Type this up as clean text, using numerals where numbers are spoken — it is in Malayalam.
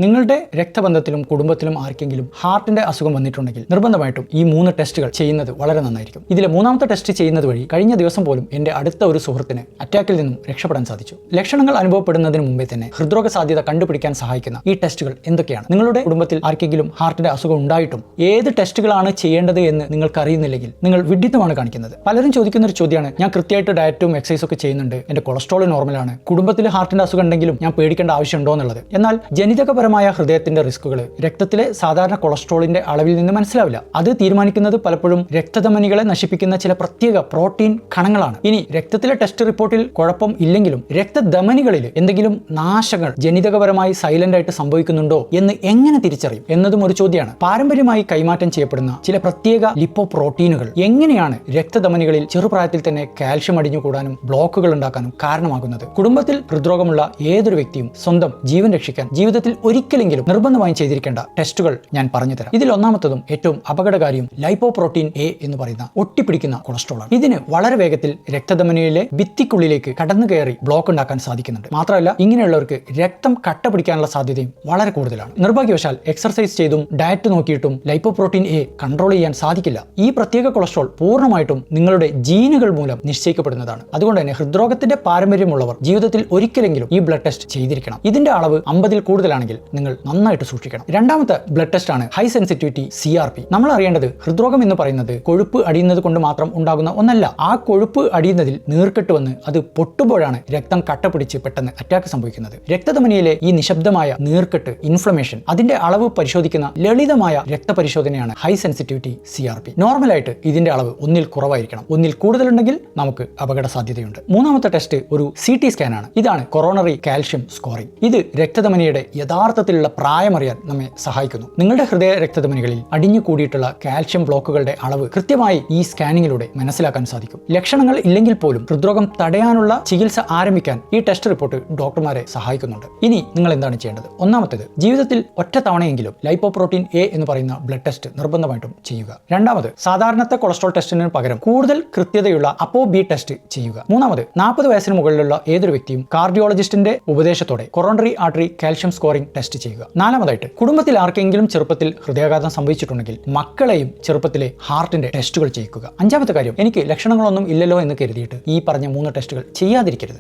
നിങ്ങളുടെ രക്തബന്ധത്തിലും കുടുംബത്തിലും ആർക്കെങ്കിലും ഹാർട്ടിന്റെ അസുഖം വന്നിട്ടുണ്ടെങ്കിൽ നിർബന്ധമായിട്ടും ഈ 3 ടെസ്റ്റുകൾ ചെയ്യുന്നത് വളരെ നന്നായിരിക്കും. ഇതിലെ 3ാമത്തെ ടെസ്റ്റ് ചെയ്യുന്നത് വഴി കഴിഞ്ഞ ദിവസം പോലും എൻ്റെ അടുത്ത ഒരു സുഹൃത്തിന് അറ്റാക്കിൽ നിന്നും രക്ഷപ്പെടാൻ സാധിച്ചു. ലക്ഷണങ്ങൾ അനുഭവപ്പെടുന്നതിന് മുമ്പേ തന്നെ ഹൃദ്രോഗ സാധ്യത കണ്ടുപിടിക്കാൻ സഹായിക്കുന്ന ഈ ടെസ്റ്റുകൾ എന്തൊക്കെയാണ്? നിങ്ങളുടെ കുടുംബത്തിൽ ആർക്കെങ്കിലും ഹാർട്ടിന്റെ അസുഖം ഉണ്ടായിട്ടും ഏത് ടെസ്റ്റുകളാണ് ചെയ്യേണ്ടത് എന്ന് നിങ്ങൾക്ക് അറിയുന്നില്ലെങ്കിൽ നിങ്ങൾ വിഡ്ഢിത്തമാണ് കാണിക്കുന്നത്. പലരും ചോദിക്കുന്ന ഒരു ചോദ്യമാണ്, ഞാൻ കൃത്യമായിട്ട് ഡയറ്റും എക്സസൈസും ഒക്കെ ചെയ്യുന്നുണ്ട്, എൻ്റെ കൊളസ്ട്രോൾ നോർമലാണ്, കുടുംബത്തിൽ ഹാർട്ടിന്റെ അസുഖം ഉണ്ടെങ്കിലും ഞാൻ പേടിക്കേണ്ട ആവശ്യമുണ്ടോ എന്നുള്ളത്. എന്നാൽ ജനിതക ഹൃദയത്തിന്റെ റിസ്കുകൾ രക്തത്തിലെ സാധാരണ കൊളസ്ട്രോളിന്റെ അളവിൽ നിന്ന് മനസ്സിലാവില്ല. അത് തീരുമാനിക്കുന്നത് പലപ്പോഴും രക്തധമനികളെ നശിപ്പിക്കുന്ന ചില പ്രത്യേക പ്രോട്ടീൻ കണങ്ങളാണ്. ഇനി രക്തത്തിലെ ടെസ്റ്റ് റിപ്പോർട്ടിൽ കുഴപ്പം ഇല്ലെങ്കിലും രക്തധമനികളിൽ എന്തെങ്കിലും നാശങ്ങൾ ജനിതകപരമായി സൈലന്റ് ആയിട്ട് സംഭവിക്കുന്നുണ്ടോ എന്ന് എങ്ങനെ തിരിച്ചറിയും എന്നതും ഒരു ചോദ്യമാണ്. പാരമ്പര്യമായി കൈമാറ്റം ചെയ്യപ്പെടുന്ന ചില പ്രത്യേക ലിപ്പോ പ്രോട്ടീനുകൾ എങ്ങനെയാണ് രക്തധമനികളിൽ ചെറുപ്രായത്തിൽ തന്നെ കാൽഷ്യം അടിഞ്ഞുകൂടാനും ബ്ലോക്കുകൾ ഉണ്ടാക്കാനും കാരണമാകുന്നത്? കുടുംബത്തിൽ ഹൃദ്രോഗമുള്ള ഏതൊരു വ്യക്തിയും സ്വന്തം ജീവൻ രക്ഷിക്കാൻ ജീവിതത്തിൽ ഒരിക്കലെങ്കിലും നിർബന്ധമായും ചെയ്തിരിക്കേണ്ട ടെസ്റ്റുകൾ ഞാൻ പറഞ്ഞു തരാം. ഇതിൽ ഒന്നാമത്തതും ഏറ്റവും അപകടകാരിയും ലൈപ്പോപ്രോട്ടീൻ എ എന്ന് പറയുന്ന ഒട്ടിപ്പിടിക്കുന്ന കൊളസ്ട്രോൾ ആണ്. ഇതിന് വളരെ വേഗത്തിൽ രക്തധമനിയിലെ ഭിത്തിക്കുള്ളിലേക്ക് കടന്നു കയറി ബ്ലോക്ക് ഉണ്ടാക്കാൻ സാധിക്കുന്നുണ്ട്. മാത്രമല്ല ഇങ്ങനെയുള്ളവർക്ക് രക്തം കട്ട പിടിക്കാനുള്ള സാധ്യതയും വളരെ കൂടുതലാണ്. നിർഭാഗ്യവശാൽ എക്സർസൈസ് ചെയ്തും ഡയറ്റ് നോക്കിയിട്ടും ലൈപ്പോപ്രോട്ടീൻ എ കൺട്രോൾ ചെയ്യാൻ സാധിക്കില്ല. ഈ പ്രത്യേക കൊളസ്ട്രോൾ പൂർണ്ണമായിട്ടും നിങ്ങളുടെ ജീനുകൾ മൂലം നിശ്ചയിക്കപ്പെടുന്നതാണ്. അതുകൊണ്ട് തന്നെ ഹൃദ്രോഗത്തിന്റെ പാരമ്പര്യമുള്ളവർ ജീവിതത്തിൽ ഒരിക്കലെങ്കിലും ഈ ബ്ലഡ് ടെസ്റ്റ് ചെയ്തിരിക്കണം. ഇതിന്റെ അളവ് 50-ൽ കൂടുതലാണെങ്കിൽ നിങ്ങൾ നന്നായിട്ട് സൂക്ഷിക്കണം. രണ്ടാമത്തെ ബ്ലഡ് ടെസ്റ്റ് ആണ് ഹൈ സെൻസിറ്റിവിറ്റി CRP. നമ്മൾ അറിയേണ്ടത് ഹൃദ്രോഗം എന്ന് പറയുന്നത് കൊഴുപ്പ് അടിയുന്നത് കൊണ്ട് മാത്രം ഉണ്ടാകുന്ന ഒന്നല്ല. ആ കൊഴുപ്പ് അടിയുന്നതിൽ നീർക്കെട്ട് വന്ന് അത് പൊട്ടുമ്പോഴാണ് രക്തം കട്ടപിടിച്ച് പെട്ടെന്ന് അറ്റാക്ക് സംഭവിക്കുന്നത്. രക്തധമനിയിലെ ഈ നിശബ്ദമായ നീർക്കെട്ട് ഇൻഫ്ലമേഷൻ അതിന്റെ അളവ് പരിശോധിക്കുന്ന ലളിതമായ രക്തപരിശോധനയാണ് ഹൈ സെൻസിറ്റിവിറ്റി CRP. നോർമലായിട്ട് ഇതിന്റെ അളവ് 1-ൽ കുറവായിരിക്കണം. 1-ൽ കൂടുതലുണ്ടെങ്കിൽ നമുക്ക് അപകട സാധ്യതയുണ്ട്. മൂന്നാമത്തെ ടെസ്റ്റ് ഒരു CT സ്കാൻ ആണ്. ഇതാണ് കൊറോണറി കാൽഷ്യം സ്കോറിംഗ്. ഇത് രക്തധമനിയുടെ യഥാർത്ഥത്തിലുള്ള പ്രായമറിയാൻ നമ്മെ സഹായിക്കുന്നു. നിങ്ങളുടെ ഹൃദയ രക്തധമനികളിൽ അടിഞ്ഞു കൂടിയിട്ടുള്ള കാൽഷ്യം ബ്ലോക്കുകളുടെ അളവ് കൃത്യമായി ഈ സ്കാനിങ്ങിലൂടെ മനസ്സിലാക്കാൻ സാധിക്കും. ലക്ഷണങ്ങൾ ഇല്ലെങ്കിൽ പോലും ഹൃദ്രോഗം തടയാനുള്ള ചികിത്സ ആരംഭിക്കാൻ ഈ ടെസ്റ്റ് റിപ്പോർട്ട് ഡോക്ടർമാരെ സഹായിക്കുന്നുണ്ട്. ഇനി നിങ്ങൾ എന്താണ് ചെയ്യേണ്ടത്? ഒന്നാമത്തേത്, ജീവിതത്തിൽ ഒറ്റ തവണയെങ്കിലും ലൈപ്പോപ്രോട്ടീൻ എ എന്ന് പറയുന്ന ബ്ലഡ് ടെസ്റ്റ് നിർബന്ധമായിട്ടും ചെയ്യുക. രണ്ടാമത്, സാധാരണത്തെ കൊളസ്ട്രോൾ ടെസ്റ്റിന് പകരം കൂടുതൽ കൃത്യതയുള്ള ApoB ടെസ്റ്റ് ചെയ്യുക. മൂന്നാമത്, 40 വയസ്സിന് മുകളിലുള്ള ഏതൊരു വ്യക്തിയും കാർഡിയോളജിസ്റ്റിന്റെ ഉപദേശത്തോടെ coronary artery calcium scoring test ചെയ്യുക. നാലാമതായിട്ട്, കുടുംബത്തിൽ ആർക്കെങ്കിലും ചെറുപ്പത്തിൽ ഹൃദയാഘാതം സംഭവിച്ചിട്ടുണ്ടെങ്കിൽ മക്കളെയും ചെറുപ്പത്തിലെ ഹാർട്ടിന്റെ ടെസ്റ്റുകൾ ചെയ്യിക്കുക. അഞ്ചാമത്തെ കാര്യം, എനിക്ക് ലക്ഷണങ്ങളൊന്നും ഇല്ലല്ലോ എന്ന് കരുതിയിട്ട് ഈ പറഞ്ഞ 3 ടെസ്റ്റുകൾ ചെയ്യാതിരിക്കരുത്.